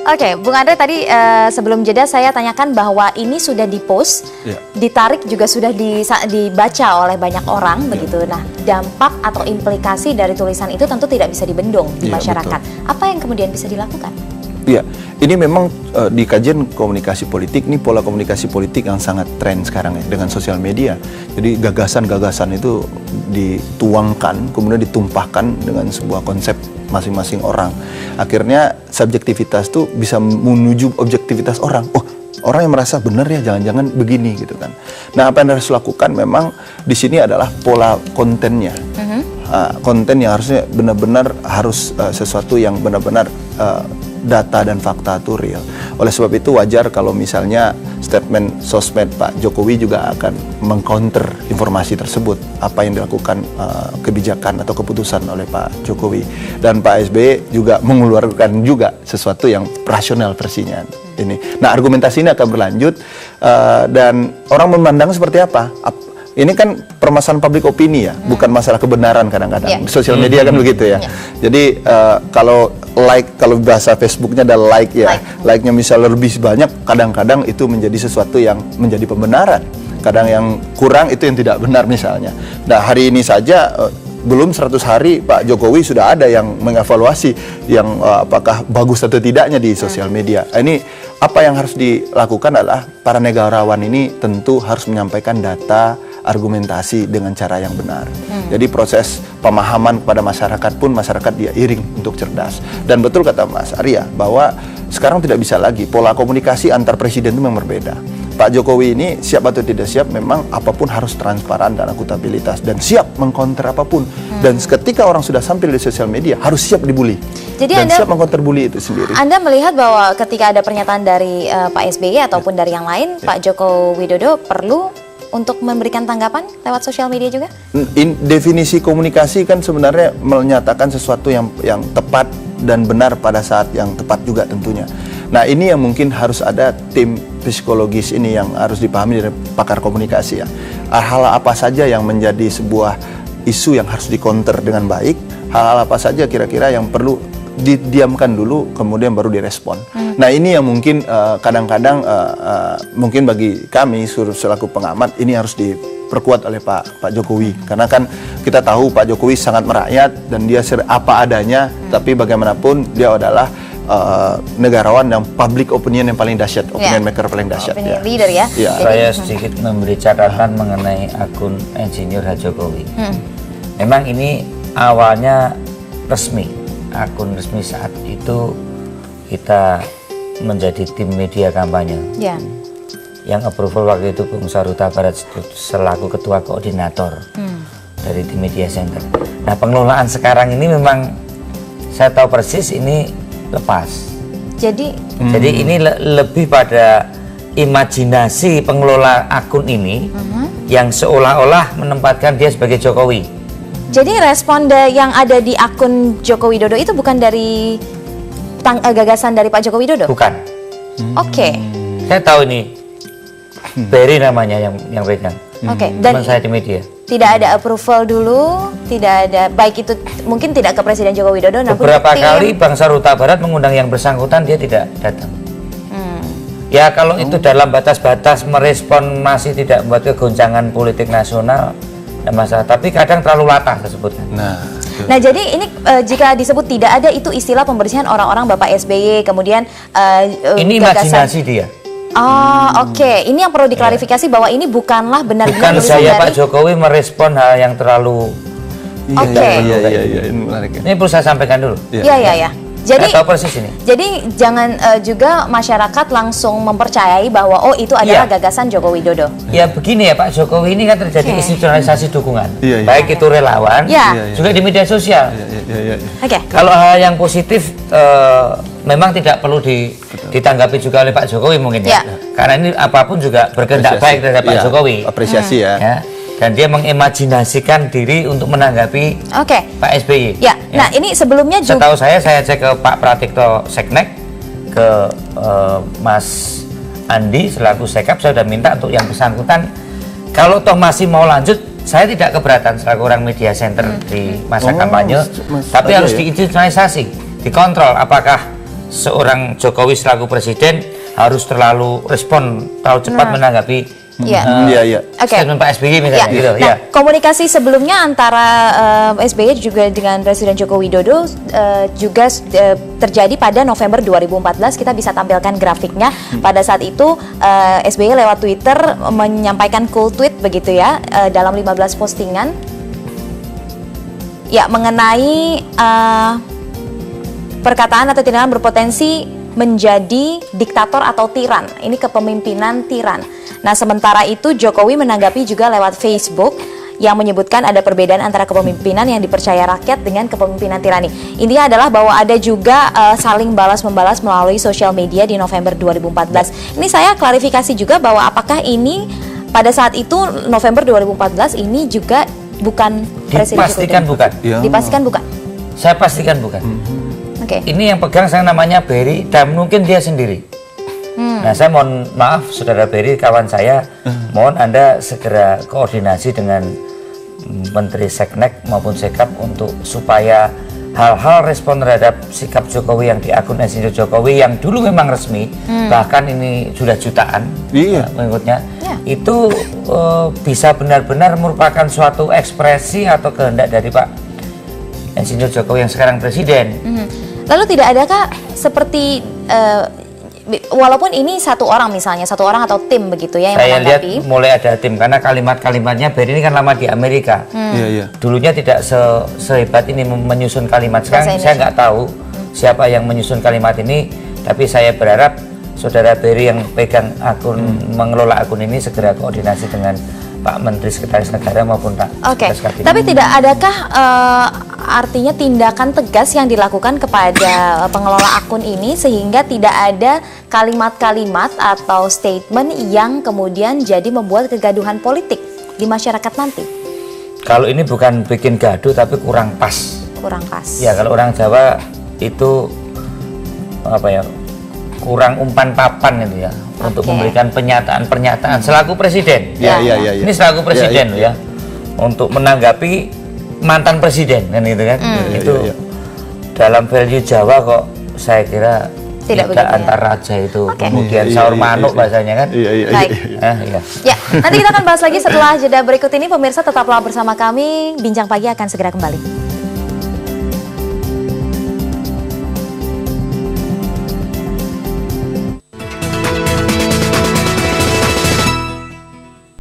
Oke, Bung Andre tadi sebelum jeda saya tanyakan bahwa ini sudah dipost, ditarik juga sudah dibaca oleh banyak orang begitu. Nah, dampak atau implikasi dari tulisan itu tentu tidak bisa dibendung di masyarakat. Betul. Apa yang kemudian bisa dilakukan? Iya, ini memang di kajian komunikasi politik, ini pola komunikasi politik yang sangat tren sekarang ya, dengan sosial media. Jadi gagasan-gagasan itu dituangkan, kemudian ditumpahkan dengan sebuah konsep masing-masing orang. Akhirnya subjektivitas itu bisa menuju objektivitas orang. Oh, orang yang merasa benar ya, jangan-jangan begini gitu kan. Nah, apa yang harus dilakukan memang di sini adalah pola kontennya. Konten yang harusnya benar-benar harus sesuatu yang benar-benar data dan fakta itu real. Oleh sebab itu wajar kalau misalnya statement sosmed Pak Jokowi juga akan mengcounter informasi tersebut, apa yang dilakukan kebijakan atau keputusan oleh Pak Jokowi. Dan Pak SBY juga mengeluarkan juga sesuatu yang rasional versinya ini. Nah, argumentasi ini akan berlanjut dan orang memandang seperti apa? Ini kan permasalahan public opini ya, bukan masalah kebenaran kadang-kadang. Sosial media kan begitu ya. Jadi kalau bahasa Facebooknya ada like ya, like-nya misalnya lebih banyak, kadang-kadang itu menjadi sesuatu yang menjadi pembenaran. Kadang yang kurang itu yang tidak benar misalnya. Nah, hari ini saja belum 100 hari Pak Jokowi sudah ada yang mengevaluasi yang apakah bagus atau tidaknya di sosial media. Ini apa yang harus dilakukan adalah para negarawan ini tentu harus menyampaikan data, argumentasi dengan cara yang benar. Jadi proses pemahaman kepada masyarakat pun masyarakat dia iring untuk cerdas. Dan betul kata Mas Arya bahwa sekarang tidak bisa lagi pola komunikasi antar presiden itu memang berbeda. Pak Jokowi ini siap atau tidak siap memang apapun harus transparan dan akuntabilitas dan siap mengkonter apapun. Dan ketika orang sudah sampai di sosial media harus siap dibully. Jadi dan siap mengkonter bully itu sendiri. Anda melihat bahwa ketika ada pernyataan dari Pak SBY ataupun dari yang lain, Pak Joko Widodo perlu untuk memberikan tanggapan lewat sosial media juga? Definisi komunikasi kan sebenarnya menyatakan sesuatu yang tepat dan benar pada saat yang tepat juga tentunya. Nah, ini yang mungkin harus ada tim psikologis ini yang harus dipahami dari pakar komunikasi ya. Hal-hal apa saja yang menjadi sebuah isu yang harus dikonter dengan baik, hal-hal apa saja kira-kira yang perlu didiamkan dulu kemudian baru direspon. Nah, ini yang mungkin kadang-kadang mungkin bagi kami selaku pengamat ini harus diperkuat oleh Pak Jokowi, karena kan kita tahu Pak Jokowi sangat merakyat dan dia apa adanya, tapi bagaimanapun dia adalah negarawan yang public opinion yang paling dahsyat, opinion maker paling dahsyat. Opinion leader ya. Saya sedikit memberi catatan mengenai akun Insinyur Jokowi. Memang ini awalnya resmi, akun resmi saat itu kita menjadi tim media kampanye. Yang approval waktu itu Bung Saruta Barat selaku ketua koordinator dari tim media center. Nah, pengelolaan sekarang ini memang saya tahu persis ini lepas. Jadi ini lebih pada imajinasi pengelola akun ini yang seolah-olah menempatkan dia sebagai Jokowi. Jadi respon yang ada di akun Joko Widodo itu bukan dari gagasan dari Pak Joko Widodo? Bukan. Oke. Saya tahu ini. Berry namanya yang pegang. Dan saya di media. Tidak ada approval dulu, tidak ada, baik itu mungkin tidak ke Presiden Joko Widodo. Beberapa kali Bang Saruta Barat mengundang yang bersangkutan, dia tidak datang. Ya kalau itu dalam batas-batas merespon masih tidak membuat kegoncangan politik nasional, tidak masalah. Tapi kadang terlalu latah tersebutkan. Nah, jadi ini jika disebut tidak ada itu istilah pembersihan orang-orang Bapak SBY, kemudian ini imajinasi dia. Oke. Ini yang perlu diklarifikasi bahwa ini bukanlah benar-benar bukan saya Pak Jokowi merespon hal yang terlalu. Ini perlu saya sampaikan dulu. Iya. Jadi tahu persis ini. Jadi jangan juga masyarakat langsung mempercayai bahwa itu adalah gagasan Joko Widodo. Ya begini ya Pak Jokowi ini kan terjadi institusionalisasi dukungan, baik itu relawan, juga di media sosial. Kalau hal yang positif memang tidak perlu ditanggapi juga oleh Pak Jokowi mungkin ya. Karena ini apapun juga berkehendak baik dari Pak Jokowi. Apresiasi ya. Dan dia mengimajinasikan diri untuk menanggapi Pak SBY. Nah ini sebelumnya juga. Setahu saya cek ke Pak Pratikto Seknek, ke Mas Andi selaku Sekap, saya sudah minta untuk yang bersangkutan. Kalau toh masih mau lanjut, saya tidak keberatan selaku orang media center di masa kampanye, tapi harus diinstitusionalisasi, dikontrol apakah seorang Jokowi selaku presiden harus terlalu cepat menanggapi statement Pak SBY misalnya gitu. Nah, komunikasi sebelumnya antara SBY juga dengan Presiden Joko Widodo juga terjadi pada November 2014. Kita bisa tampilkan grafiknya. Pada saat itu SBY lewat Twitter menyampaikan cool tweet begitu ya, dalam 15 postingan ya mengenai perkataan atau tindakan berpotensi menjadi diktator atau tiran. Ini kepemimpinan tiran. Nah, sementara itu Jokowi menanggapi juga lewat Facebook yang menyebutkan ada perbedaan antara kepemimpinan yang dipercaya rakyat dengan kepemimpinan tirani. Intinya adalah bahwa ada juga saling balas-membalas melalui sosial media di November 2014. Ini saya klarifikasi juga bahwa apakah ini pada saat itu November 2014 ini juga bukan Presiden Jokowi? Dipastikan bukan. Ya. Dipastikan bukan? Saya pastikan bukan. Oke. Ini yang pegang saya namanya Berry dan mungkin dia sendiri. Nah, saya mohon maaf Saudara Berry, kawan saya, mohon Anda segera koordinasi dengan Menteri Seknek maupun Sekap untuk supaya hal-hal respon terhadap sikap Jokowi yang di akun Insinyur Jokowi yang dulu memang resmi, bahkan ini sudah jutaan pengikutnya, itu bisa benar-benar merupakan suatu ekspresi atau kehendak dari Pak Insinyur Jokowi yang sekarang presiden. Lalu tidak adakah seperti walaupun ini satu orang misalnya, satu orang atau tim begitu ya yang saya lihat menanggapi. mulai ada tim karena kalimat-kalimatnya Berry ini kan lama di Amerika. Dulunya tidak sehebat ini menyusun kalimat. Sekarang saya nggak tahu siapa yang menyusun kalimat ini, tapi saya berharap Saudara Berry yang pegang akun, mengelola akun ini segera koordinasi dengan Pak Menteri Sekretaris Negara maupun Pak Kabinet. Tapi tidak adakah artinya tindakan tegas yang dilakukan kepada pengelola akun ini sehingga tidak ada kalimat-kalimat atau statement yang kemudian jadi membuat kegaduhan politik di masyarakat nanti? Kalau ini bukan bikin gaduh tapi kurang pas. Kurang pas. Ya, kalau orang Jawa itu apa ya? Kurang umpan papan itu ya untuk memberikan pernyataan selaku presiden. Ini selaku presiden loh ya. Untuk menanggapi mantan presiden kan gitu kan. Itu dalam value Jawa kok saya kira tidak antar raja itu kemudian sahur manuk bahasanya kan. Ya, nanti kita akan bahas lagi setelah jeda berikut ini. Pemirsa tetaplah bersama kami. Bincang Pagi akan segera kembali.